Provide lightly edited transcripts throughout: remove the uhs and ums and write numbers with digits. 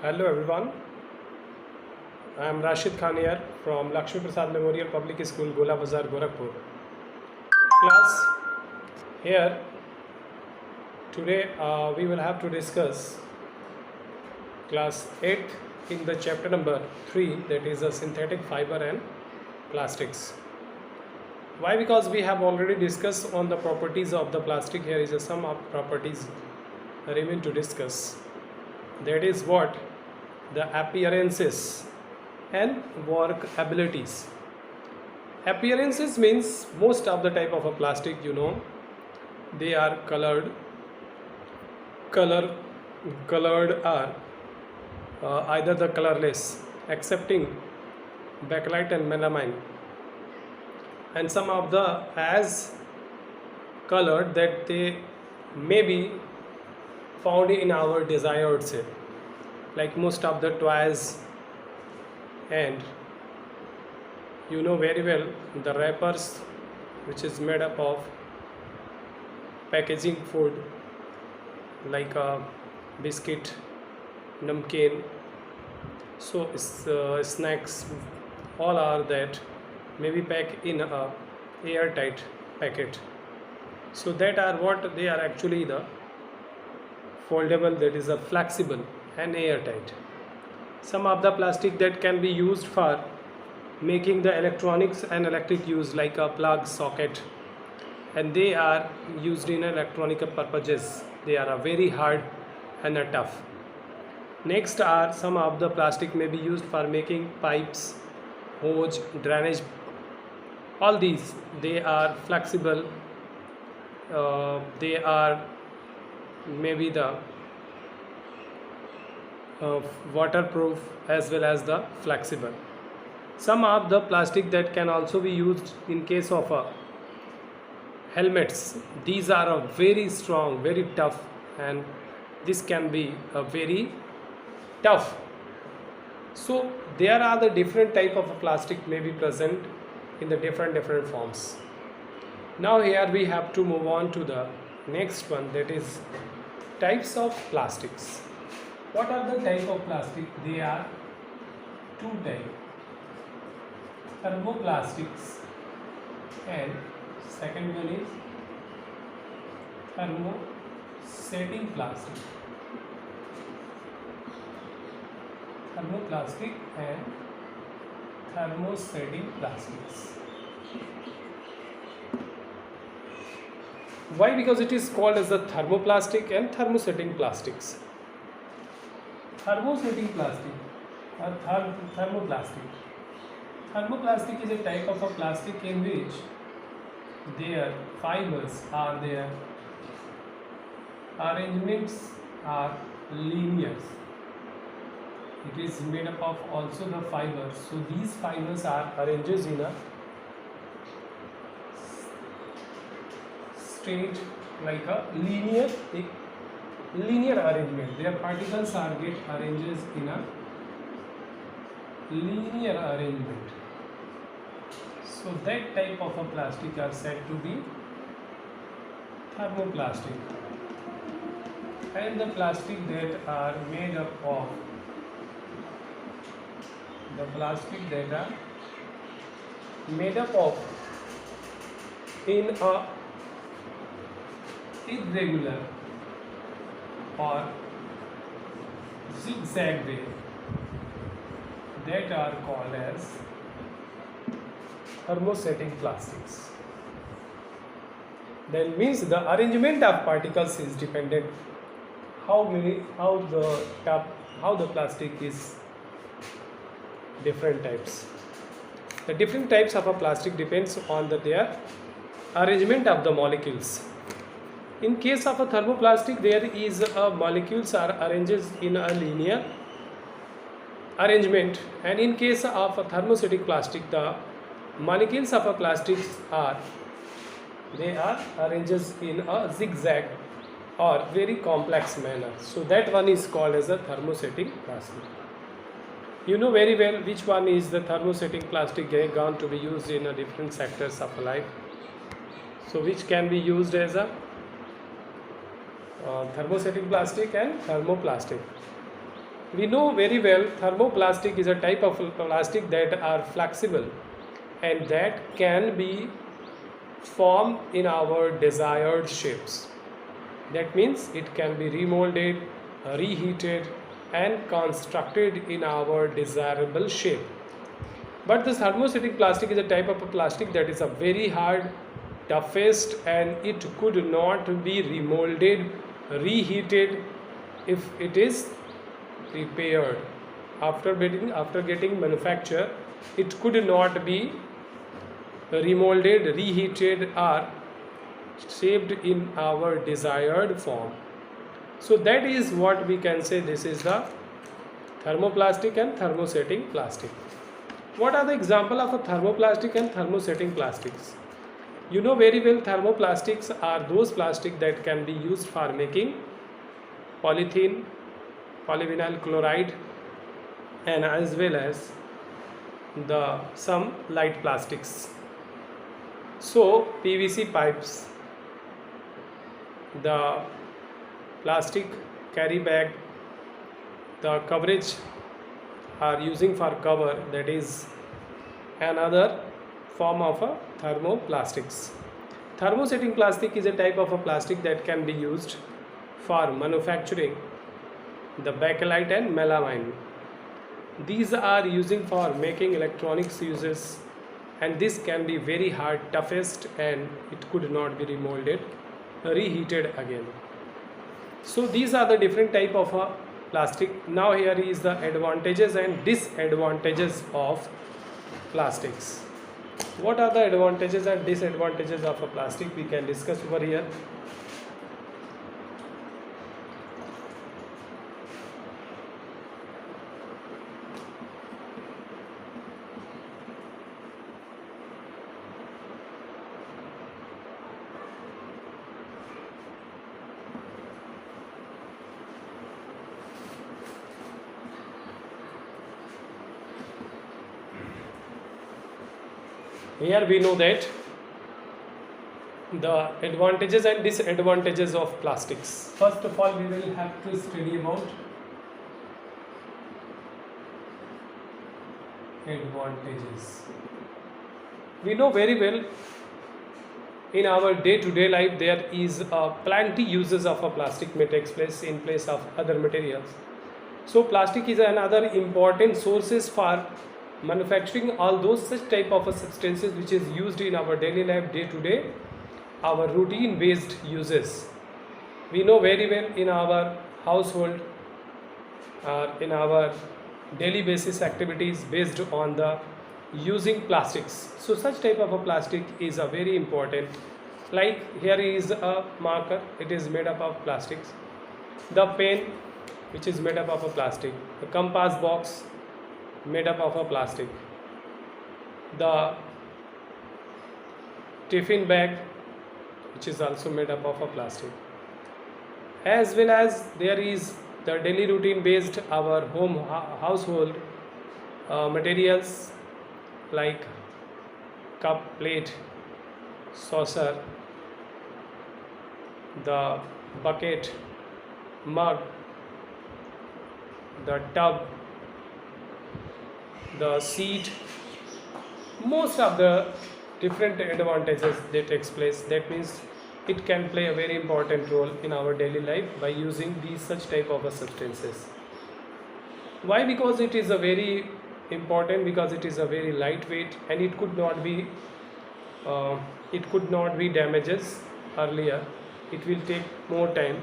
Hello everyone, I am Rashid Khan here from Lakshmi Prasad Memorial Public School, Gola Bazar, Gorakhpur. Class, here today we will have to discuss class 8 in the chapter number 3, that is a synthetic fiber and plastics. Why? Because we have already discussed on the properties of the plastic. Here is a sum of properties remain to discuss. That is what the appearances and work abilities. Appearances means most of the type of a plastic, they are colored are either the colorless, excepting bakelite and melamine, and some of the as colored that they may be found in our desired shape, like most of the toys, and you know very well the wrappers which is made up of packaging food like a biscuit, namkeen, so snacks, all are that may be packed in a airtight packet. So that are what they are actually the foldable, that is a flexible and airtight. Some of the plastic that can be used for making the electronics and electric use, like a plug socket, and they are used in electronic purposes. They are very hard and tough. Next are some of the plastic may be used for making pipes, hose, drainage. All these they are flexible. They are maybe the waterproof as well as the flexible. Some of the plastic that can also be used in case of helmets. These are a very strong, very tough, and this can be a very tough. So there are the different type of plastic may be present in the different forms. Now here we have to move on to the next one, that is types of plastics. What are the type of plastic? They are two types: thermoplastics, and second one is thermosetting plastic. Thermoplastic and thermosetting plastics. Why? Because it is called as the thermoplastic and thermosetting plastics. Thermosetting plastic or thermoplastic. Thermoplastic is a type of a plastic in which their fibers are their arrangements are linear. It is made up of also the fibers. So these fibers are arranged in a straight, like a linear arrangement. Their particles are get arranged in a linear arrangement. So that type of a plastic are said to be thermoplastic. And the plastic that are made up of in a irregular or zigzag way, that are called as thermosetting plastics. Then means the arrangement of particles is dependent how the plastic is different types. The different types of a plastic depends on their arrangement of the molecules. In case of a thermoplastic, there is molecules are arranged in a linear arrangement, and in case of a thermosetting plastic, the molecules of a plastic are arranged in a zigzag or very complex manner. So that one is called as a thermosetting plastic. You know very well which one is the thermosetting plastic going to be used in different sectors of life. So which can be used as a thermosetting plastic and thermoplastic. We know very well thermoplastic is a type of plastic that are flexible and that can be formed in our desired shapes. That means it can be remolded, reheated and constructed in our desirable shape. But this thermostatic plastic is a type of a plastic that is a very hard, toughest, and it could not be remolded, reheated if it is prepared. After getting manufactured, it could not be remolded, reheated, or shaped in our desired form. So that is what we can say. This is the thermoplastic and thermosetting plastic. What are the example of a thermoplastic and thermosetting plastics? You know very well thermoplastics are those plastic that can be used for making polythene, polyvinyl chloride, and as well as the some light plastics. So PVC pipes, the plastic carry bag, the coverage are using for cover, that is another form of a thermoplastics. Thermosetting plastic is a type of a plastic that can be used for manufacturing the bakelite and melamine. These are using for making electronics uses, and this can be very hard, toughest, and it could not be remolded, reheated again. So these are the different type of plastic. Now here is the advantages and disadvantages of plastics. What are the advantages and disadvantages of a plastic? We can discuss over here. Here we know that the advantages and disadvantages of plastics. First of all, we will have to study about advantages. We know very well in our day-to-day life there is plenty uses of a plastic may takes place in place of other materials. So plastic is another important sources for manufacturing all those such type of substances which is used in our daily life, day to day, our routine based uses. We know very well in our household, in our daily basis activities based on the using plastics. So such type of a plastic is a very important. Like here is a marker, it is made up of plastics. The pen, which is made up of a plastic. The compass box, made up of a plastic. The tiffin bag, which is also made up of a plastic. As well as there is the daily routine based our household materials like cup, plate, saucer, the bucket, mug, the tub, the seat. Most of the different advantages that takes place. That means it can play a very important role in our daily life by using these such type of substances. Why? Because it is a very important, because it is a very lightweight and it could not be damages earlier. It will take more time.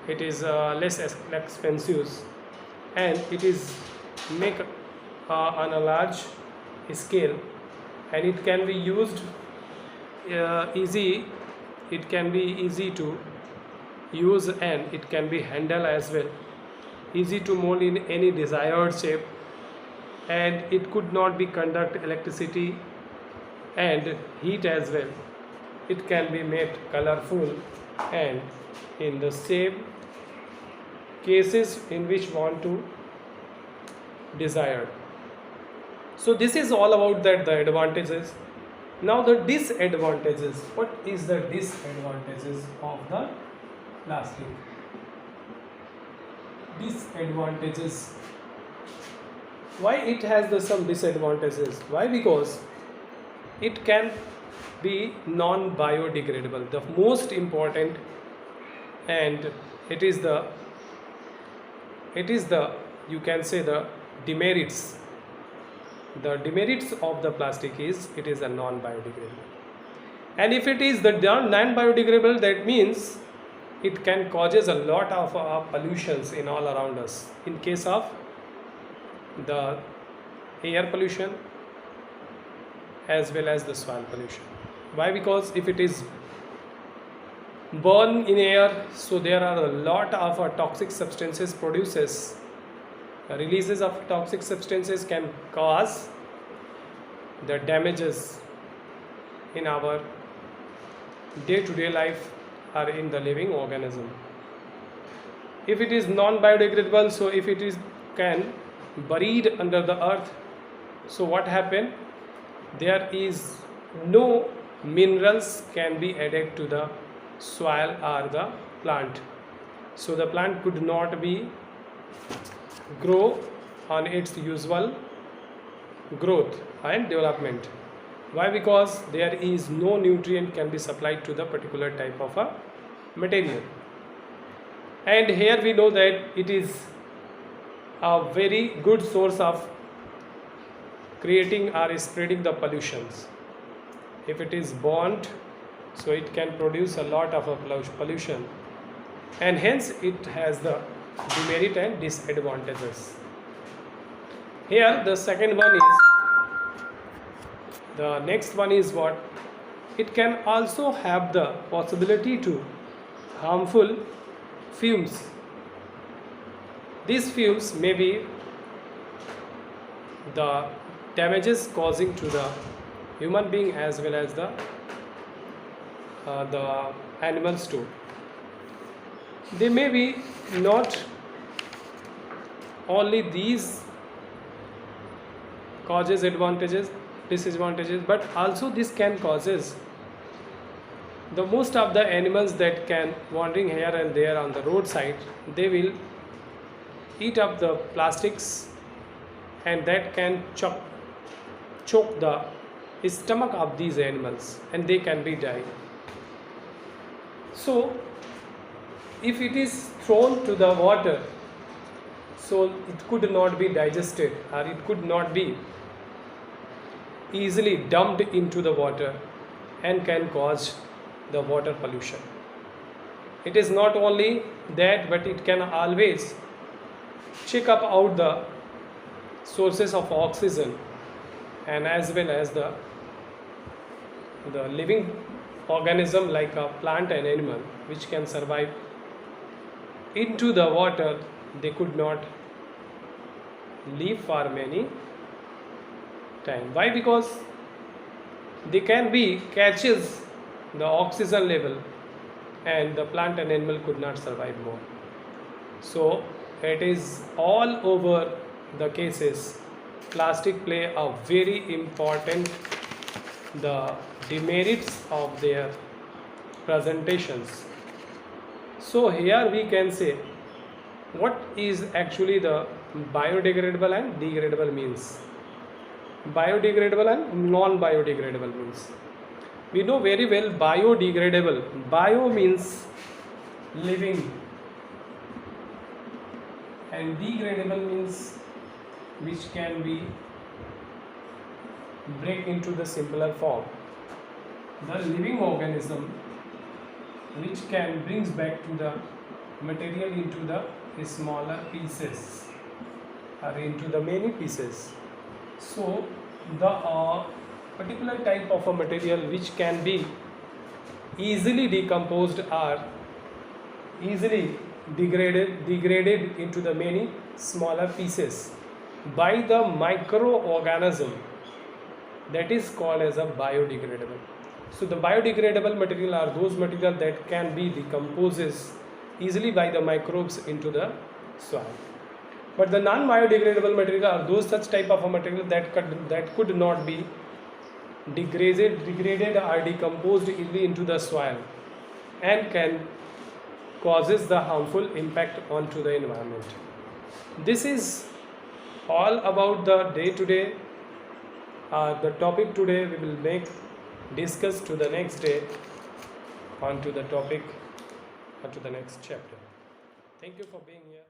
It is less expensive and it is make on a large scale, and it can be used easy. It can be easy to use and it can be handled as well. Easy to mold in any desired shape, and it could not be conduct electricity and heat as well. It can be made colorful and in the same cases in which want to desired. So this is all about that, the advantages. Now the disadvantages. What is the disadvantages of the plastic? disadvantages. Why it has some disadvantages? Why? Because it can be non-biodegradable. The most important, and it is the you can say the demerits. The demerits of the plastic is it is a non-biodegradable. And if it is the non-biodegradable, that means it can causes a lot of pollutions in all around us. In case of the air pollution as well as the soil pollution. Why? Because if it is burn in air, so there are a lot of toxic substances produces. Releases of toxic substances can cause the damages in our day-to-day life or in the living organism. If it is non-biodegradable, so if it is can buried under the earth, so what happen? There is no minerals can be added to the soil or the plant, so the plant could not be grow on its usual growth and development. Why? Because there is no nutrient can be supplied to the particular type of a material. And here we know that it is a very good source of creating or spreading the pollutions. If it is burnt, so it can produce a lot of a pollution, and hence it has the demerit and disadvantages. Here the second one is, the next one is what? It can also have the possibility to harmful fumes. These fumes may be the damages causing to the human being as well as the animals too. They may be not only these causes disadvantages, but also this can causes the most of the animals that can wandering here and there on the roadside, they will eat up the plastics, and that can choke the stomach of these animals, and they can be die. So if it is thrown to the water, so it could not be digested, or it could not be easily dumped into the water and can cause the water pollution. It is not only that, but it can always check up out the sources of oxygen, and as well as the living organism like a plant and animal which can survive into the water. They could not live for many time. Why? Because they can be catches the oxygen level, and the plant and animal could not survive more. So it is all over the cases. Plastic play a very important the demerits of their presentations. So here we can say what is actually the biodegradable and degradable means. Biodegradable and non-biodegradable means. We know very well biodegradable. Bio means living, and degradable means which can be break into the simpler form. The living organism which can brings back to the material into the smaller pieces or into the many pieces. So the particular type of a material which can be easily decomposed or easily degraded into the many smaller pieces by the microorganism, that is called as a biodegradable. So the biodegradable material are those material that can be decomposes easily by the microbes into the soil. But the non-biodegradable material are those such type of a material that could not be degraded or decomposed easily into the soil, and can causes the harmful impact onto the environment. This is all about the day to day. The topic today we will make discuss to the next day on to the topic or to the next chapter. Thank you for being here.